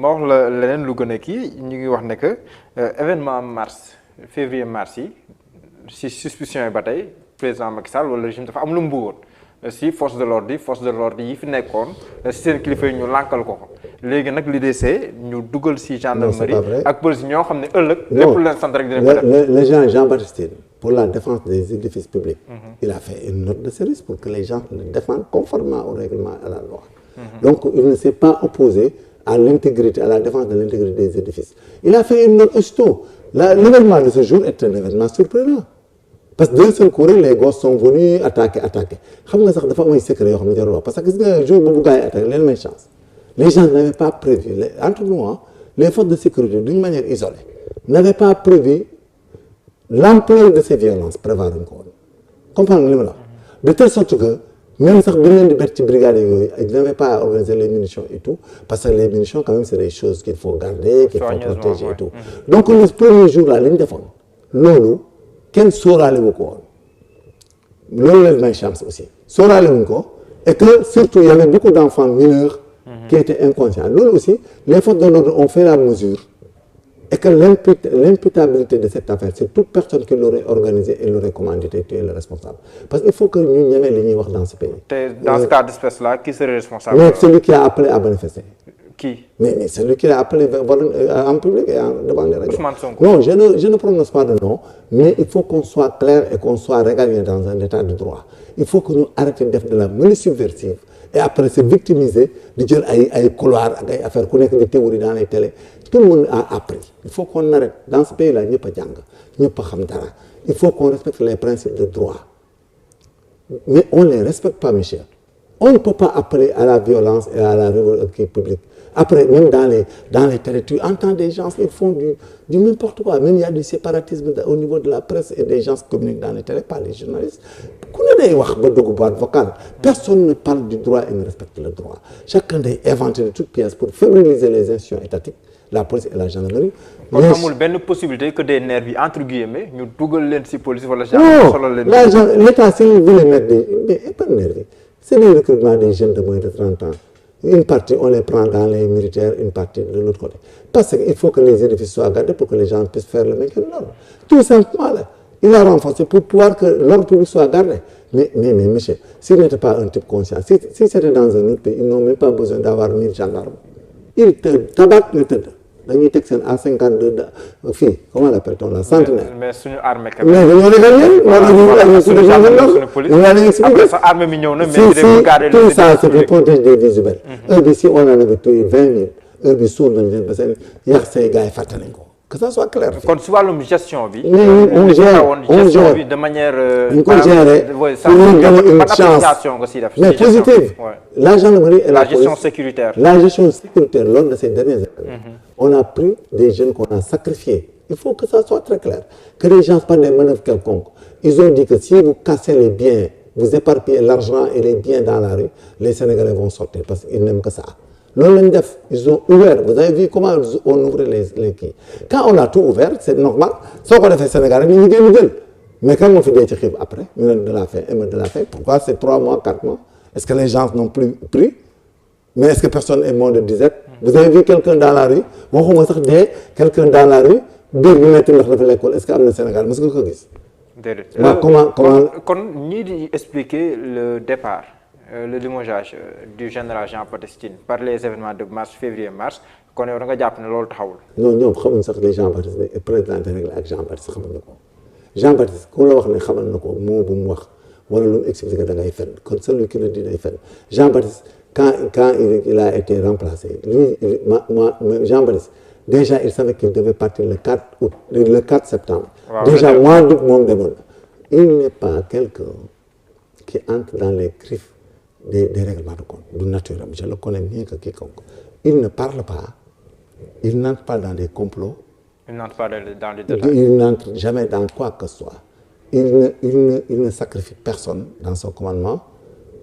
ma wax la leneen lu gën a kii ñu ngi wax ne que événement février mars yi si suspicion yi ba tey président Macky Sall wala régime dafa am lu mu bëggoon si force de l'ordre yi fi nekkoon si seen kilifa yi ñu lànkal ko léegi nag l'idée c'est ñu dugal si gendarmerie ak police ñoo xam ne ëllëg lépp leen sant rek dina ko def. le genre Jean-Baptiste Tine pour la défense des édifices publics il a fait une note de service pour que les gens le défendent conformément au règlement et à la loi. Donc il ne s'est pas opposé à l'intégrité, à la défense de l'intégrité des édifices. Il a fait une note aussitôt. L'événement de ce jour est un événement surprenant. Parce que d'un seul coup, les gosses sont venus attaquer. Xam nga sax dafa am ay secret yoo xam ne jarul wax parce que gis nga jour boobu gars yi attaqué leen may chance. Les gens n'avaient pas prévu, entre nous, les forces de sécurité d'une manière isolée, n'avaient pas prévu l'ampleur de ces violences prévoir une ko. Comprendre nga li ma la wax. De telle sorte que même sax bi leen di bett ci brigade yooyu ils n'avaient pas organisé les munitions et tout parce que les munitions quand même c'est des choses qu'il faut garder qu'il faut protéger et tout donc le premier jour là li ñu defoon loolu kenn sóoraale wu ko woon loolu leen may chance aussi sóoraale wuñ ko et que surtout il y avait beaucoup d'enfants mineurs qui étaient inconscients loolu aussi les forces de l'ordre ont fait la mesure et que l'imputabilité de cette affaire, c'est toute personne qui l'aurait organisée et l'aurait commandité, tu es le responsable. Parce qu'il faut que nous n'ayons les lignes dans ce pays. Dans ce cas d'espèce-là, qui serait responsable? Mais celui qui a appelé à manifester. Qui? Mais celui qui a appelé en public et devant les radios. Ousmane Sonko. Non, je ne prononce pas de nom, mais il faut qu'on soit clair et qu'on soit régalien dans un état de droit. Il faut que nous arrêtions de faire de la menace subversive et après se victimiser, de dire à couloir, à faire connaître des théories dans les télés. Tout le monde a appris. Il faut qu'on arrête. Dans ce pays-là, il n'y a pas de jang, il n'y a pas de dara. Il faut qu'on respecte les principes de droit. Mais on ne les respecte pas, Michel. On ne peut pas appeler à la violence et à la révolution publique. Après, même dans les territoires, tu entends des gens qui font du n'importe quoi. Même il y a du séparatisme au niveau de la presse et des gens qui communiquent dans les télés, pas les journalistes. Personne ne parle du droit et ne respecte le droit. Chacun a inventé de toutes pièces pour féminiser les institutions étatiques, la police et la gendarmerie. Il y a une possibilité que des nervis, entre guillemets, nous doublons les police ou la gendarmerie. Non, l'État, s'il veut les mettre mais pas de nervis. C'est le recrutement des jeunes de moins de 30 ans. Une partie, on les prend dans les militaires, une partie de l'autre côté. Parce qu'il faut que les édifices soient gardés pour que les gens puissent faire le maintien de l'ordre. Tout simplement, là, il a renforcé pour pouvoir que l'ordre public soit gardé. Mais monsieur, s'il n'était pas un type conscient, si c'était dans un autre pays, ils n'ont même pas besoin d'avoir 1000 gendarmes. Ils te tabac le tête. Dañuy teg seen A52 fii comment l'appelle-t-on la centenaire. mais suñu armée quand même. mais dañoo après sa armée mi ñëw na mais tout ça c'est pour protéger des vies humaines. heure bi si on en avait tué 20 000 heure bi suur nañ leen ba seen yàq say gars yi fàtte nañ ko. Que ça soit clair. Kon si wàllum gestion bi. on gère de manière. ñu ko gérer pour ñu donner une chance mais positive. La gendarmerie et la gestion sécuritaire. La gestion sécuritaire lors de ces dernières années. On a pris des jeunes qu'on a sacrifiés. Il faut que ça soit très clair. Que les gens par des manœuvres quelconques. Ils ont dit que si vous cassez les biens, vous éparpillez l'argent et les biens dans la rue, les Sénégalais vont sortir parce qu'ils n'aiment que ça. Ils ont ouvert. Vous avez vu comment on ouvrait les quais. Quand on a tout ouvert, c'est normal. Sauf qu'on a fait Sénégal, ils nous mais quand on fait des chiffres après, de la faim, pourquoi c'est 3 mois, 4 mois? Est-ce que les gens n'ont plus pris? Mais est-ce que personne est mort de disette? Vous avez vu quelqu'un dans la rue? Quelqu'un dans la rue? Est-ce qu'il y a au Sénégal? Est-ce que vous avez comment nous expliquer le départ, le limogeage du général Jean-Baptiste Tine par les événements de mars, février-mars, qu'on est en train de non, nous savons que Jean-Baptiste est président avec Jean-Baptiste. Jean-Baptiste, quand on le sait, mot bu mu wax wala lu mu expliqué da ngay fen kon celui qui le dit day fen Jean-Baptiste quand il a été remplacé lui Jean-Baptiste déjà il savait qu'il devait partir le 4 août le 4 septembre déjà mois d'août moom demoon il n'est pas quelqu'un qui entre dans les griffes des règlements de compte du naturel je le connais mieux que quiconque il ne parle pas il n'entre pas dans des complots. Il n'entre pas dans les détails. Il n'entre jamais dans quoi que ce soit. Il ne sacrifie personne dans son commandement.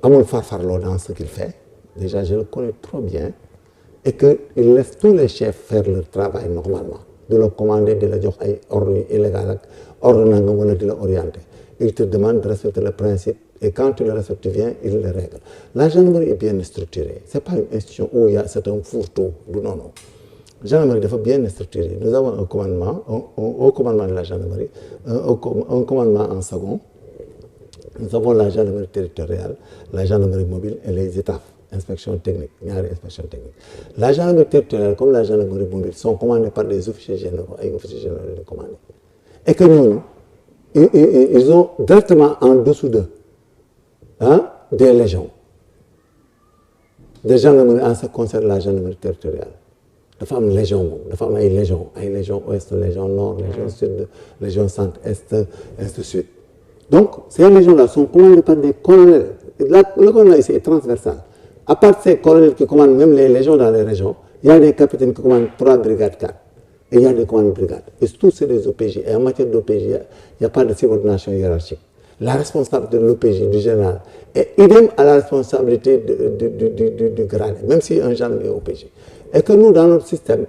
Amul farfarlo dans ce qu'il fait. Déjà, je le connais trop bien. Et qu'il laisse tous les chefs faire leur travail normalement. De le commander, de le dire ay ordre illégal, ordre nangam de l'orienter. Il te demande de respecter le principe. Et quand tu le respectes, tu viens, il le règle. La gendarmerie est bien structurée. Ce n'est pas une institution où c'est un fourre-tout. Non. gendarmerie dafa bien structuré. Nous avons un commandement, un haut commandement de la gendarmerie, un commandement en second. Nous avons la gendarmerie territoriale, la gendarmerie mobile et les étapes, inspection technique, ñaari inspection technique. La gendarmerie territoriale comme la gendarmerie mobile sont commandées par des officiers généraux, ay officiers généraux les commandés. Et que ñooñu ils ont directement en dessous d'eux des légions. Des gendarmeries en ce qui concerne la gendarmerie territoriale. Dafa am légion moom dafa am ay légion ouest, légion nord, légion sud, légion centre, est, ainsi de suite. Donc ces légions-là sont commandées par des colonels. Le colonel ici est transversal. À part ces colonels qui commandent même les légions dans les régions, il y a des capitaines qui commandent 3 brigades 4. Et il y a des commandes de brigades. Et tous c'est des OPJ. Et en matière d'OPJ, il n'y a pas de subordination hiérarchique. La responsabilité de l'OPJ, du général, est idem à la responsabilité du grade, même si un gendarme est OPJ. Et que nous, dans notre système,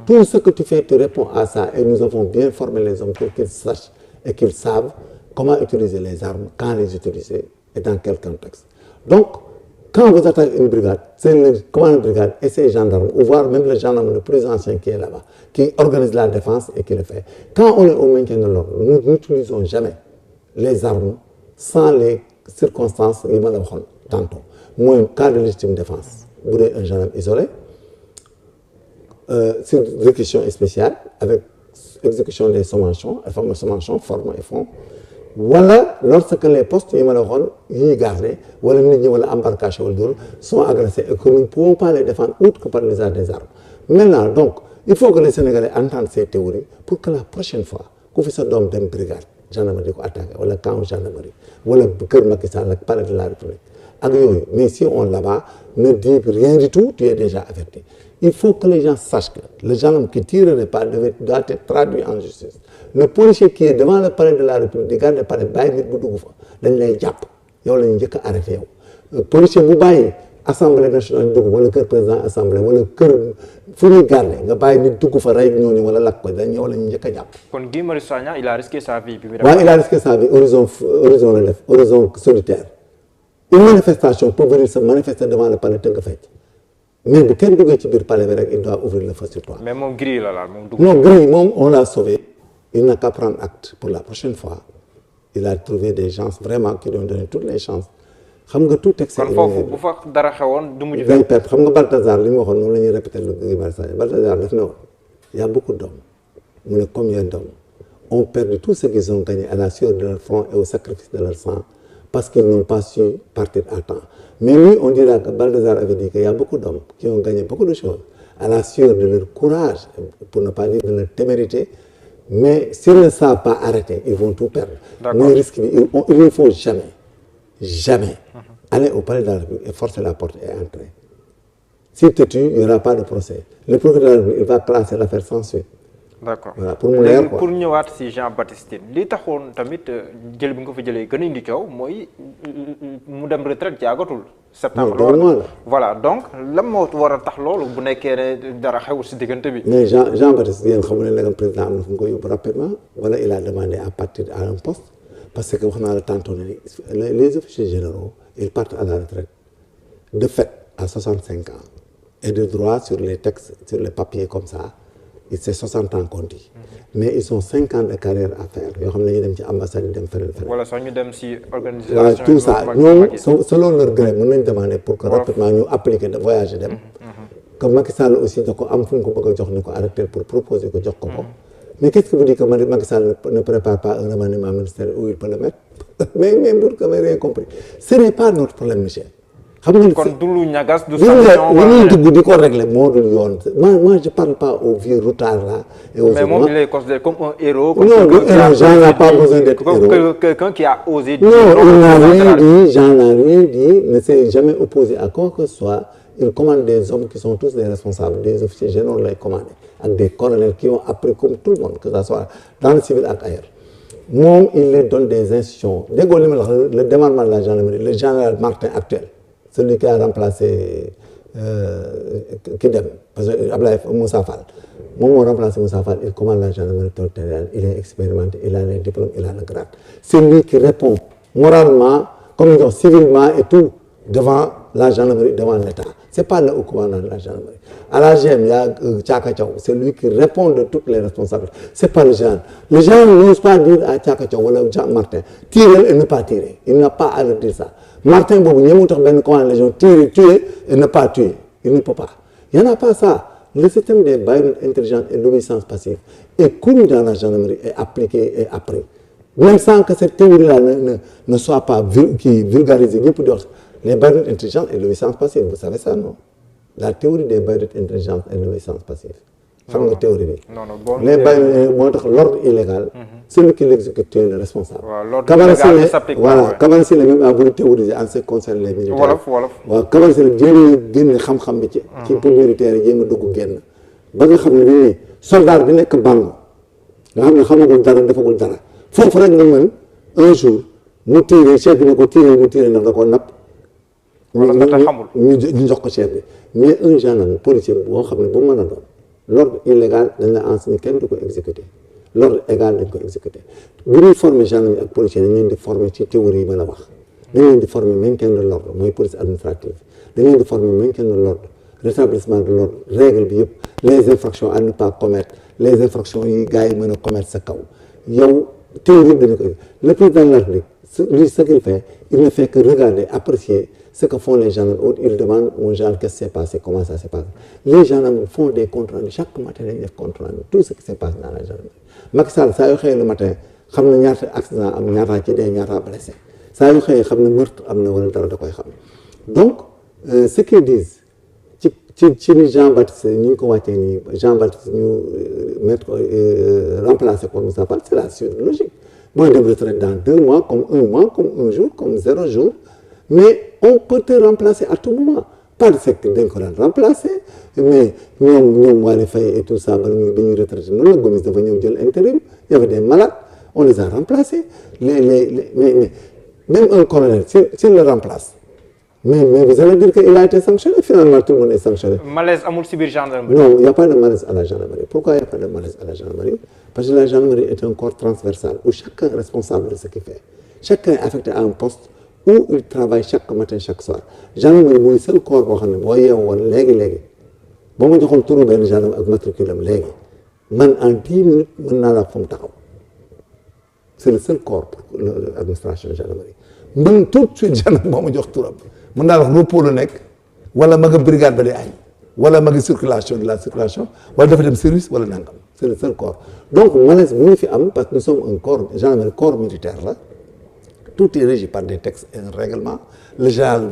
tout ce que tu fais, tu réponds à ça. Et nous avons bien formé les hommes pour qu'ils sachent et qu'ils savent comment utiliser les armes, quand les utiliser et dans quel contexte. Donc, quand vous attaquez une brigade, c'est le commandant de brigade et ses gendarmes, ou voire même le gendarme le plus ancien qui est là-bas, qui organise la défense et qui le fait. Quand on est au maintien de l'ordre, nous n'utilisons jamais les armes sans les circonstances, il m'a dit tantôt. Moi, un cas de légitime défense, vous êtes un gendarme isolé, c'est une réquisition spéciale avec exécution des sommations, les fameux sommations, forme et fond. Voilà, lorsque les postes y gardés, ou les embarcations sont agressés et que nous ne pouvons pas les défendre outre que par l'usage des armes. Maintenant, donc, il faut que les Sénégalais entendent ces théories pour que la prochaine fois, qu'on fasse un homme d'une brigade, gendarmerie ko attaqué, ou le camp gendarmerie, ou le cœur Macky Sall, le palais de la République. Mais si on là-bas ne dit rien du tout, tu es déjà averti. Il faut que les gens sachent que le gendarme qui tirerait pas doit être traduit en justice. Le policier qui est devant le palais de la République, di garde palais, bàyyi nit bu dugg fa dañ lay jàpp yow la ñu njëkk a arrêté yow. Policier bu bàyyi assemblée nationale dugg wala kër président assemblée wala kër fu ñuy garde nga bàyyi nit dugg fa rey ñooñu wala lakk ko dañ yow la ñu njëkk a jàpp. Kon Guy Marius Sagna il a risqué sa vie. waaw il a risqué sa vie horizon la def horizon solitaire. Une manifestation peut venir se manifester devant le palais tëgg fecc. Mais bu kenn duggee ci biir palais bi rek il doit ouvrir le feu sur toi. Mais moom Gris la laal moom dugg. Non Gris moom on l'a sauvé. Il n'a qu'à prendre acte pour la prochaine fois. Il a trouvé des gens vraiment qui lui ont donné toutes les chances. xam nga tout excès. kon foofu bu fa dara xewoon du mujj. day perte xam nga Balthazar li mu waxoon moom la ñuy répété lu Guy Marius Sagna Balthazar daf ne woon y a beaucoup d'hommes mu ne combien d'hommes ont perdu tout ce qu'ils ont gagné à la sueur de leur front et au sacrifice de leur sang parce qu'ils n'ont pas su partir à temps. Mais lui, on dira que Balthazar avait dit qu'il y a beaucoup d'hommes qui ont gagné beaucoup de choses à la sueur de leur courage, pour ne pas dire de leur témérité, mais s'ils ne savent pas arrêter, ils vont tout perdre. Mais il ne faut jamais aller au palais de la République et forcer la porte et entrer. S'il te tue, il n'y aura pas de procès. Le procureur de la République, il va classer l'affaire sans suite. D'accord. Voilà, pour mu leer quoi. Pour ñëwaat si Jean-Baptiste Tine li taxoon tamit jël bi nga ko fa jëlee gën a indi coow mooy mu dem retraite jaagatul. septembre loolu voilà donc lan moo war a tax loolu bu nekkee ne dara xewul si diggante bi. Mais Jean-Baptiste yéen xamu ne léegi président am na fu mu ko yóbbu rapidement wala il a demandé à partir à un poste parce que wax naa la tantôt ne les officiers généraux ils partent à la retraite de fait à 65 ans et de droit sur les textes sur les papiers comme ça. C'est 60 ans qu'on dit. Mais ils ont 5 ans de carrière à faire. Ils ont dem ci ambassade dem feneen. Voilà, ça ñu dem si organisation. Tout ça ñoom selon leur gré mën nañ demander pour que rapidement ñu appliquer de voyager dem. Que Macky Sall aussi da ko am fu mu ko bëgg a jox ni ko arrêter pour proposer ko jox ko ko. Mais qu'est-ce que vous dites que Macky Sall ne prépare pas un remaniement ministériel où il peut le mettre? Mais pour que vous ayez rien compris. Ce n'est pas notre problème, monsieur. xam nga kon du lu ñagas du sanction li ñuy dugg di ko régler moo dul yoon moi je parle pas aux vieux routards là et aux mais moom il est considéré comme un héros non le héros Jean n'a pas besoin d'être héros quelqu'un qui a osé dire non il n'a rien dit Jean n'a rien dit ne s'est jamais opposé à quoi que ce soit il commande des hommes qui sont tous des responsables des officiers généraux lay commandé ak des colonels qui ont appris comme tout le monde que ça soit dans le civil ak ailleurs moom il leur donne des instructions déggoo li ma la wax le démembrement de la gendarmerie le général Martin actuel celui qui a remplacé Kidem, parce que Ablaye Moussa Fall. Moi, on remplacé Moussa Fall, il commande la gendarmerie territoriale, il est expérimenté, il a les diplômes, il a le grade. C'est lui qui répond moralement, comme civilement et tout, devant la gendarmerie, devant l'État. c'est pas le haut commandant de la gendarmerie. À la GM, il y a Thiaka Thiaw, c'est lui qui répond de toutes les responsabilités. C'est pas le gendarme. Le gendarme n'ose pas dire à Thiaka Thiaw ou à Jean Martin, tirer et ne pas tirer. Il n'a pas à leur dire ça. Martin Bobo, il y a un commandant de la gendarmerie, tirer, tuer et ne pas tuer. Il ne peut pas. Il n'y en a pas ça. Le système des baïons intelligentes et l'obéissance passive est connu dans la gendarmerie et appliqué et appris. Même sans que cette théorie-là ne soit pas vulgarisée, les baïons intelligentes et l'obéissance passive, vous savez ça, non? La théorie des baïons intelligentes et l'obéissance passive. Xam nga théorie bi. Non. Les baïons, moo tax l'ordre illégal, celui qui l'exécute est le responsable. L'ordre illégal s'applique. Voilà, Camara Sylla même a voulu théoriser en ce qui concerne les militaires. Wolof. waaw Camara Sylla génne xam-xam bi ci pour militaire yi jéem a dugg génn. ba nga xam ne bii soldat bi nekk Bango nga xam ne xamagul dara defagul dara foofu rek nga mën un jour mu tiiree chef bi ne ko tiiree mu tiiree ndax da koo napp. ñu jox ko chef bi mais un gendarme policier boo xam ne bu mën a doon l'ordre illégal dañ la enseigné kenn du ko exécuter l'ordre égal dañ ko exécuter bu ñuy former gendarme ak policier dañ leen di former ci théorie yi ma la wax dañ leen di former maintien de l'ordre mooy police administrative dañ leen di former maintien de l'ordre rétablissement de l'ordre règle bi yëpp les infractions à ne pas commettre les infractions yi gars yi mën a commettre sa kaw yow théorie bi dañu ko le président de la République lui ce qu'il fait il ne fait que regarder apprécier ce que font les gendarmes. Ils demandent aux gens qu'est-ce qui s'est passé, comment ça s'est passé. Les gendarmes font des comptes rendus. Chaque matin, ils font des comptes rendus. Tout ce qui se passe dans la gendarmerie. Macky Sall, ça y est, le matin, il sait ñaata accident am ñaata ci dee ñaata blessé. Ça y est, il sait meurtre am na wala dara da koy xam. Donc, ce qu'ils disent, ci Jean-Baptiste ñu ngi ko wàccee nii Jean-Baptiste ñu mettre remplacer ko Moussa Fall, c'est la suite logique. Moi, je devrais être dans 2 mois, comme 1 mois, comme 1 jour, comme 0 jour. Mais on peut te remplacer à tout moment. Pas de fait que d'un coup remplacer, mais nous, Wally Faye et tout ça, nous sommes retraités. Nous, le Gomis devait nous dire l'intérim. Il y avait des malades, on les a remplacés. Même un colonel, s'il le remplace, mais vous allez dire qu'il a été sanctionné, finalement tout le monde est sanctionné. Malaise amul ci biir gendarmerie. Non, il n'y a pas de malaise à la gendarmerie. Pourquoi il n'y a pas de malaise à la gendarmerie? Parce que la gendarmerie est un corps transversal où chacun est responsable de ce qu'il fait. Chacun est affecté à un poste où il travaille chaque matin, chaque soir. Gendarmerie mooy seul corps boo xam ne boo yeewoon léegi boo ma joxoon turu benn gendarme ak matricule am léegi man en 10 minutes mën naa la fa mu taxaw. C'est le seul corps pour l'administration gendarmerie. Man tout de suite gendarme boo ma jox turam mën naa la repos la nekk wala ma nga brigade ba di añ wala ma nga circulation de la circulation wala dafa dem service wala nangam. C'est le seul corps. Donc malaise bu ñu fi am parce que nous sommes un corps gendarmerie corps militaire la. Tout est régi par des textes et un règlement. Le général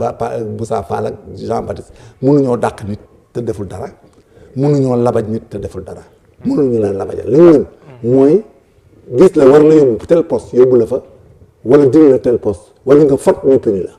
Moussa Fall ak Jean-Baptiste mënuñoo dàq nit te deful dara mënuñoo labaj nit te deful dara mënuñu leen labajal li ñu mën mooy gis la war la yóbbu tel poste yóbbu la fa wala dindi la tel poste wala nga fot ñu puni la